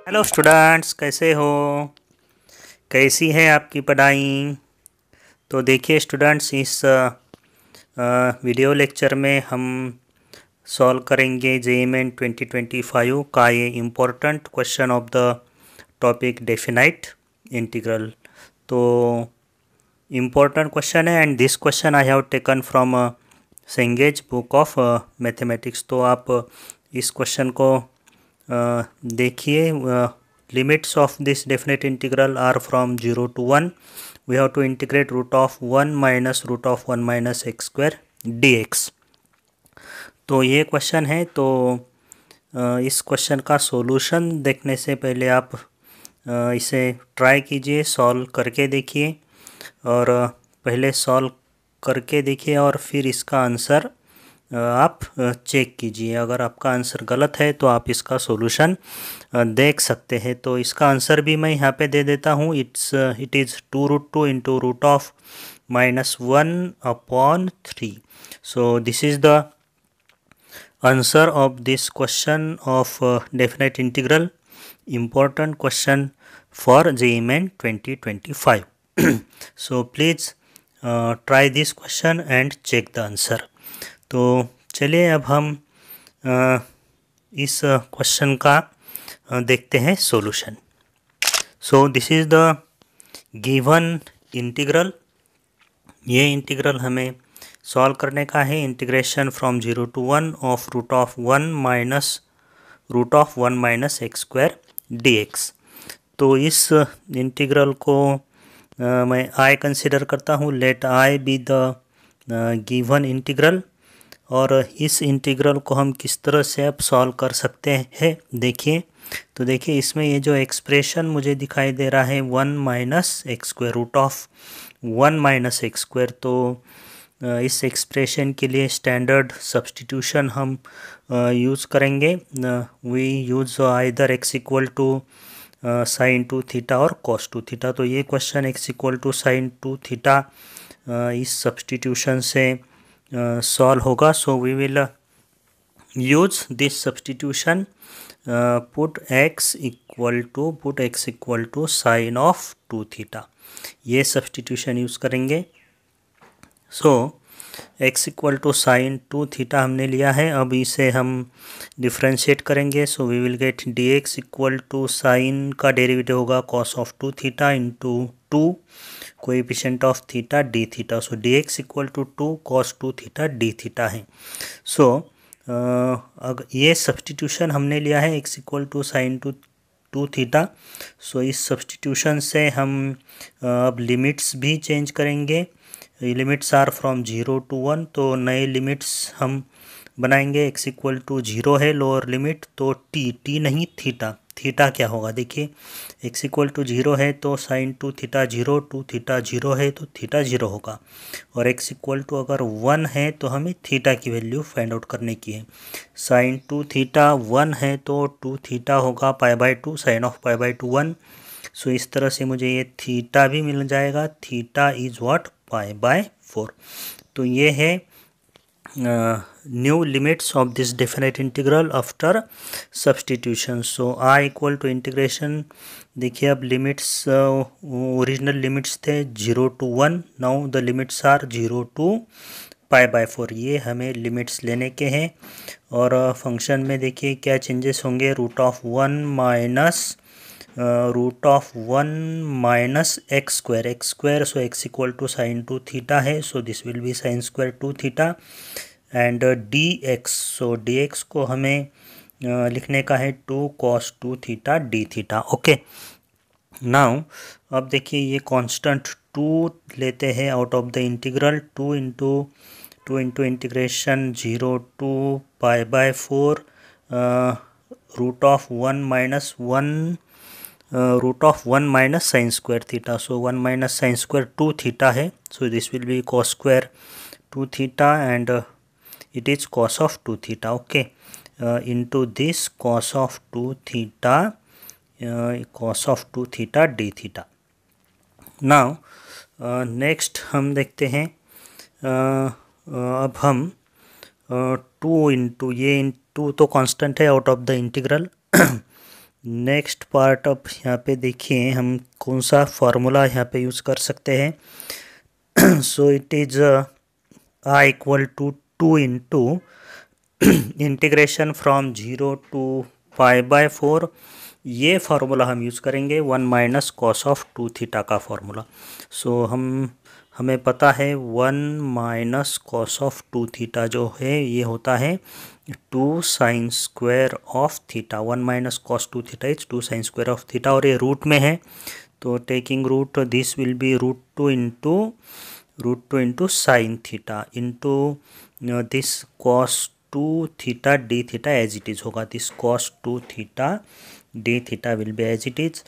Hello students, कैसे हो? कैसी है आपकी पढ़ाई? तो देखिए स्टूडेंट्स, इस वीडियो लेक्चर में हम सॉल्व करेंगे JEE 2025 का ये important question of the topic definite integral. तो इम्पोर्टेंट क्वेश्चन है and this question I have taken from Cengage book of mathematics. तो आप इस क्वेश्चन को देखिए। Limits of this definite integral are from 0 to 1। We have to integrate root of 1 minus root of 1 minus x square dx। तो ये question है। तो इस क्वेश्चन का सॉल्यूशन देखने से पहले आप इसे ट्राई कीजिए, सॉल्व करके देखिए, और पहले सॉल्व करके देखिए और फिर इसका आंसर आप चेक कीजिए। अगर आपका आंसर गलत है तो आप इसका सॉल्यूशन देख सकते हैं। तो इसका आंसर भी मैं यहाँ पे दे देता हूँ। It is 2√2 into root of -1/3। So this is the answer of this question of definite integral, important question for JEE 2025. So please try this question and check the answer. तो चलिए अब हम इस क्वेश्चन का देखते हैं solution. So this is the given integral. ये integral हमें सॉल्व करने का है। Integration from 0 to 1 of root of 1 minus root of 1 minus x square dx। तो इस इंटीग्रल को मैं आई कंसिडर करता हूँ। Let I be the given integral. और इस इंटीग्रल को हम किस तरह से अब सॉल्व कर सकते हैं देखिए। तो देखिए इसमें ये जो एक्सप्रेशन मुझे दिखाई दे रहा है 1 minus x square, root of 1 minus x square. तो इस एक्सप्रेशन के लिए स्टैंडर्ड सब्स्टिट्यूशन हम यूज़ करेंगे। We use either x equal to sine 2 theta और कॉस 2 थीटा। तो ये question x equal to sine 2 theta इस सब्स्टिट्यूशन से सॉल्व होगा। So we will use this substitution. Put x equal to sine of 2 theta, ये substitution use करेंगे। So x equal to sine 2 theta हमने लिया है। अब इसे हम डिफ्रेंशिएट करेंगे। So we will get dx equal to sine का डेरिवेटिव होगा cos of 2 theta into 2 coefficient of theta d theta. So dx equal to 2 cos 2 theta d theta है। सो अगर ये सब्स्टिट्यूशन हमने लिया है x equal to sine 2 theta. So इस substitution से हम अब लिमिट्स भी चेंज करेंगे। Limits are from 0 to 1। तो नए लिमिट्स हम बनाएंगे। x इक्वल टू 0 है लोअर लिमिट, तो t नहीं थीटा क्या होगा देखिए। x इक्वल टू 0 है तो साइन 2 थीटा 0, 2 थीटा 0 है तो थीटा 0 होगा। और x इक्वल टू अगर 1 है तो हमें थीटा की वैल्यू फाइंड आउट करने की है। साइन 2 थीटा 1 है तो 2 थीटा होगा π/2, साइन ऑफ π/2 1। सो इस तरह से मुझे ये थीटा भी मिल जाएगा। Theta is what, π/4। तो ये है new limits of this definite integral after substitution. So I equal to integration, देखिए अब लिमिट्स ओरिजिनल लिमिट्स थे 0 to 1। Now the limits are 0 to π/4। ये हमें लिमिट्स लेने के हैं। और फंक्शन में देखिए क्या चेंजेस होंगे। Root of 1 minus x square. So x equal to sine 2 theta है। So this will be sine square 2 theta and dx। So dx को हमें लिखने का है 2 cos 2 theta d theta. Okay, now अब देखिए ये कांस्टेंट 2 लेते हैं out of the integral. 2 into integration 0 to π/4 root of 1 minus sine square theta. So 1 minus sine square 2 theta है। So this will B cos square 2 theta and it is cos of 2 theta. Okay, into this cos of 2 theta d theta. Now next हम देखते हैं। अब हम two into ये to तो constant है out of the integral. Next part अब यहाँ पे देखिए हम कौन सा फार्मूला यहाँ पे यूज़ कर सकते हैं। So it is I equal to 2 into integration from 0 to π/4। ये फार्मूला हम यूज़ करेंगे 1 माइनस कॉस ऑफ 2 थीटा का फार्मूला। सो हमें पता है 1 माइनस कॉस ऑफ 2 थीटा जो है ये होता है 2 sine square of theta. 1 minus cos 2 theta is 2 sine square of theta, और ये रूट में है तो taking root this will be √2 into sine theta into this cos 2 theta d theta as it is होगा। This cos 2 theta d theta will be as it is.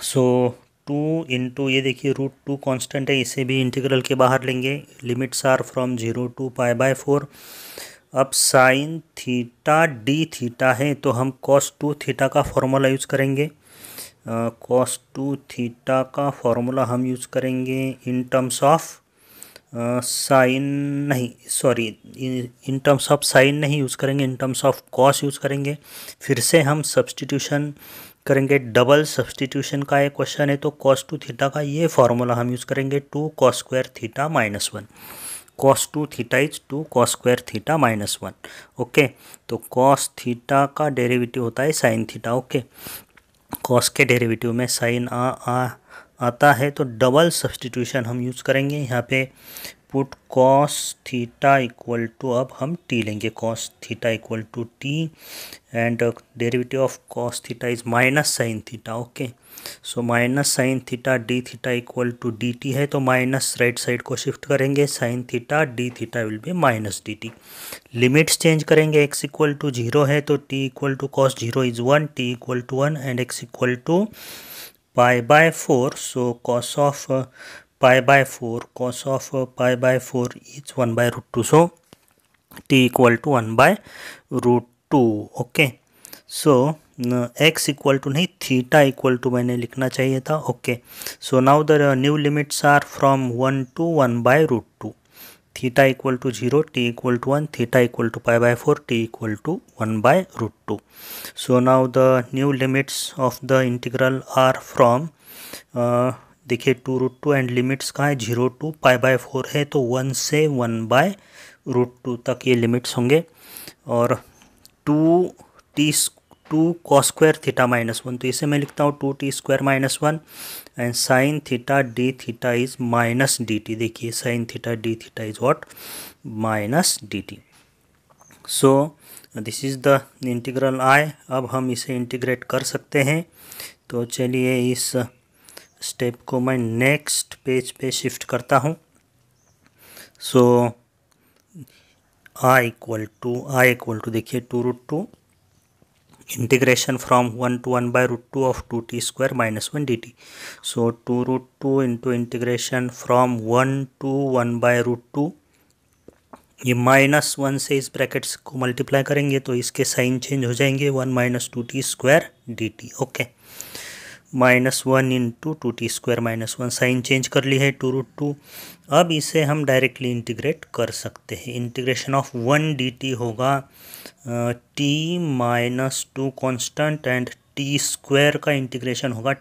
So 2 into ये देखिए √2 constant है, इसे भी integral के बाहर लेंगे। Limits are from 0 to π/4। अब साइन थीटा डी थीटा है तो हम कॉस 2 थीटा का फॉर्मूला यूज़ करेंगे। कॉस 2 थीटा का फॉर्मूला हम यूज़ करेंगे इन टर्म्स ऑफ साइन नहीं, sorry in terms of sine नहीं यूज़ करेंगे, in terms of cos use करेंगे। फिर से हम सब्सटीट्यूशन करेंगे, डबल सब्सटीट्यूशन का एक क्वेश्चन है तो कॉस 2 थीटा का ये फार्मूला हम यूज़ करेंगे 2 cos square theta -1। cos 2 theta is 2 cos square theta -1। Okay, तो cos थीटा का डेरिवेटिव होता है साइन थीटा। ओके, cos के डेरिवेटिव में साइन आता है तो डबल सब्सटीट्यूशन हम यूज़ करेंगे। यहाँ पे put cos theta equal to, अब हम t लेंगे, cos theta equal to t and derivative of cos theta is minus sine theta. Okay, so minus sine theta d theta equal to d t है तो minus right side को shift करेंगे, sine theta d theta will be minus d t. Limits change करेंगे, x equal to 0 है तो t equal to cos 0 is 1, t equal to 1 and x equal to π/4। So cos of π/4 is 1/√2, so t equal to 1/√2। Okay, so x equal to नहीं, theta equal to मैंने लिखना चाहिए था। Okay, so now the new limits are from 1 to 1/√2। Theta equal to 0, t equal to 1, theta equal to π/4, t equal to 1/√2। So now the new limits of the integral are from देखिए 2√2 and limits कहाँ है, 0 to π/4 है तो 1 से 1/√2 तक ये limits होंगे। और 2 cos स्क्वायर थीटा -1 तो इसे मैं लिखता हूँ 2t square -1 and sine theta d theta is minus d t. देखिए sine theta d theta is what, minus d t. So this is the integral I. अब हम इसे इंटीग्रेट कर सकते हैं, तो चलिए इस स्टेप को मैं नेक्स्ट पेज पे शिफ्ट करता हूँ। सो आई इक्वल टू देखिए 2√2 integration from 1 to 1/√2 of 2t square -1 dt। So 2√2 into integration from 1 to 1/√2, ये -1 से इस ब्रैकेट्स को मल्टीप्लाई करेंगे तो इसके साइन चेंज हो जाएंगे, 1 - 2t square dt। Okay, -1 into 2t square -1, sine change कर ली है 2√2। अब इसे हम डायरेक्टली इंटीग्रेट कर सकते हैं। इंटीग्रेशन ऑफ 1 dt होगा t -2 constant and t square का इंटीग्रेशन होगा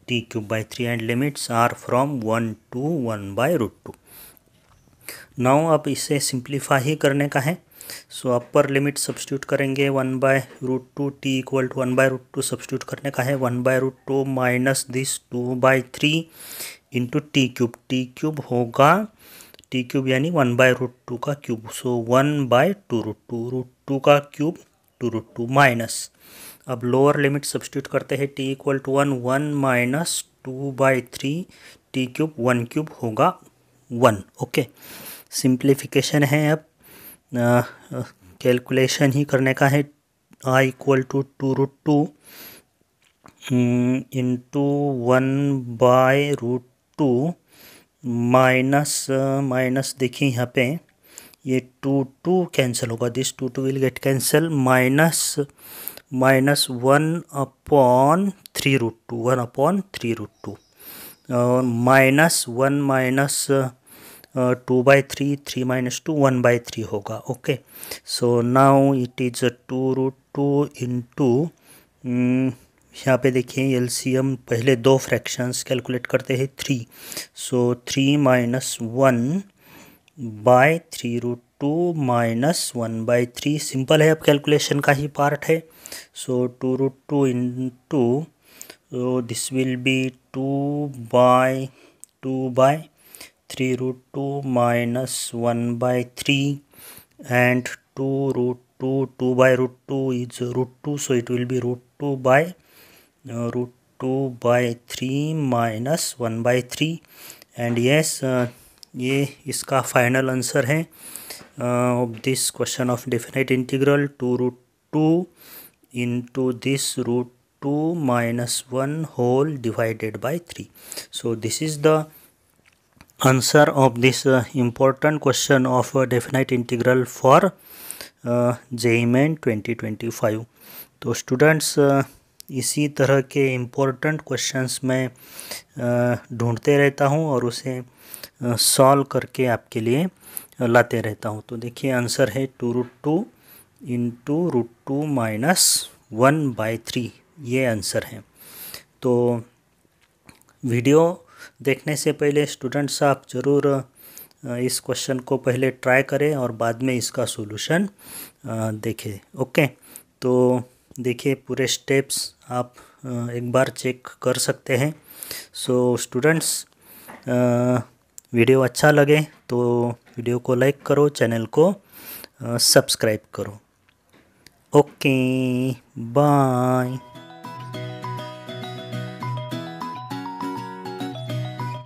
t³ and limits are from 1 to 1/√2। Now अब इसे सिंप्लीफाई ही करने का है। सो अपर लिमिट सब्स्टिट्यूट करेंगे 1/√2, t इक्वल टू 1/√2 सब्स्टिट्यूट करने का है, 1/√2 माइनस दिस 2/3 इंटू t³ होगा, t³ यानी 1/√2 का क्यूब। सो 1/2√2 का क्यूब 2√2 माइनस, अब लोअर लिमिट सब्स्टिट्यूट करते हैं, t equal to 1 minus 2/3 t³ 1³ होगा 1। ओके, सिंप्लीफिकेशन है, अब कैलकुलेशन ही करने का है। i equal to 2√2 into 1/√2 minus देखिए यहाँ पे ये 2 कैंसिल होगा, this 2 will get cancel, minus 1/3√2 और -1 - 2/3, 3 minus 2 1/3 होगा. Okay, so now it is 2√2 into, यहाँ पे देखिए एलसीएम पहले दो फ्रैक्शंस कैलकुलेट करते हैं 3. सो 3 minus 1/3√2 minus 1/3 सिंपल है, अब कैलकुलेशन का ही पार्ट है. सो 2√2 into, so this will be 2/3√2 minus 1/3 and 2√2 is √2, so it will be √2/3 minus 1/3. and yes, ये इसका फाइनल आंसर है of this question of definite integral. 2√2 into this √2 minus 1 whole divided by 3. So this is the answer of this important question of definite integral for JEE Main 2025. तो students इसी तरह के important questions मैं ढूंढते रहता हूं और उसे सॉल्व करके आपके लिए लाते रहता हूं. तो देखिए आंसर है 2√2 इंटू √2 minus 1/3, ये आंसर है. तो वीडियो देखने से पहले स्टूडेंट्स आप ज़रूर इस क्वेश्चन को पहले ट्राई करें और बाद में इसका सॉल्यूशन देखें. ओके, तो देखिए पूरे स्टेप्स आप एक बार चेक कर सकते हैं. सो स्टूडेंट्स, वीडियो अच्छा लगे तो वीडियो को लाइक करो, चैनल को सब्सक्राइब करो. Okay, bye.